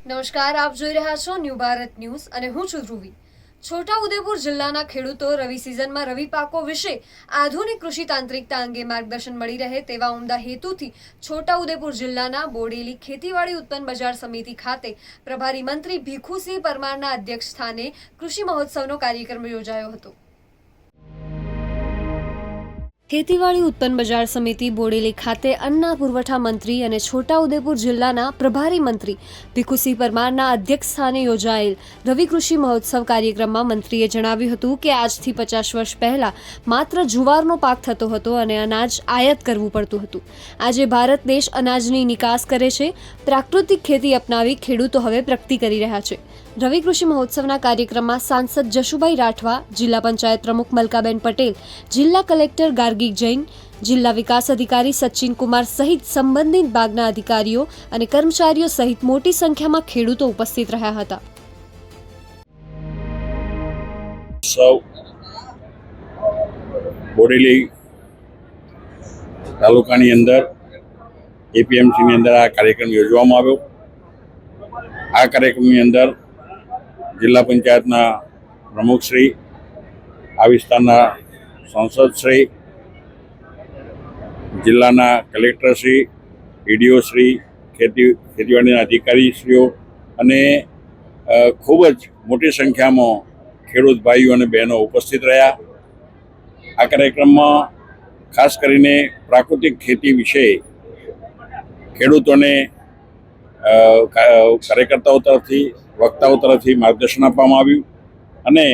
નમસ્કાર, આપ જોઈ રહ્યા છો ન્યૂ ભારત ન્યૂઝ અને હું છું ધ્રુવી। છોટાઉદેપુર જિલ્લાના ખેડૂતો રવિ સિઝનમાં રવિ પાકો વિશે આધુનિક કૃષિ તાંત્રિકતા અંગે માર્ગદર્શન મળી રહે તેવા ઉમદા હેતુથી છોટાઉદેપુર જિલ્લાના બોડેલી ખેતીવાડી ઉત્પન્ન બજાર સમિતિ ખાતે પ્રભારી મંત્રી ભીખુસિંહ પરમારના અધ્યક્ષસ્થાને કૃષિ મહોત્સવનો કાર્યક્રમ યોજાયો હતો। ખેતીવાડી ઉત્પન્ન બજાર સમિતિ બોડેલી ખાતે અન્ના પુરવઠા મંત્રી અને છોટાઉદેપુર જિલ્લાના પ્રભારી મંત્રી ભીખુસિંહ પરમારના અધ્યક્ષસ્થાને યોજાયેલ રવિ કૃષિ મહોત્સવ કાર્યક્રમમાં મંત્રીએ જણાવ્યું હતું કે આજથી 50 વર્ષ પહેલા માત્ર જુવારનો પાક થતો હતો અને અનાજ આયાત કરવું પડતું હતું। આજે ભારત દેશ અનાજની નિકાસ કરે છે। પ્રાકૃતિક ખેતી અપનાવી ખેડૂતો હવે પ્રગતિ કરી રહ્યા છે। રવિ કૃષિ મહોત્સવના કાર્યક્રમમાં સાંસદ જશુભાઈ રાઠવા, જિલ્લા પંચાયત પ્રમુખ મલકાબેન પટેલ, જિલ્લા કલેક્ટર ગાર્ગી જૈન, જિલ્લા વિકાસ અધિકારી સચિન કુમાર સહિત સંબંધિત વિભાગના અધિકારીઓ અને કર્મચારીઓ સહિત મોટી સંખ્યામાં ખેડૂતો ઉપસ્થિત રહ્યા હતા। બોડેલી તાલુકાની અંદર એપીએમસીની અંદર આ કાર્યક્રમ યોજવામાં આવ્યો। આ કાર્યક્રમની અંદર જિલ્લા પંચાયતના પ્રમુખશ્રી, આ વિસ્તારના સાંસદશ્રી, જિલ્લાના કલેક્ટરશ્રી, ડીડીઓશ્રી, ખેતીવાડીના અધિકારીશ્રીઓ અને ખૂબ જ મોટી સંખ્યામાં ખેડૂત ભાઈઓ અને બહેનો ઉપસ્થિત રહ્યા। આ કાર્યક્રમમાં ખાસ કરીને પ્રાકૃતિક ખેતી વિશે ખેડૂતોને કાર્યકર્તાઓ તરફથી, વક્તાઓ તરફથી માર્ગદર્શન આપવામાં આવ્યું અને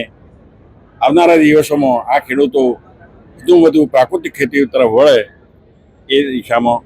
આવનારા દિવસોમાં આ ખેડૂતો વધુ પ્રાકૃતિક ખેતી તરફ વળે એ દિશામાં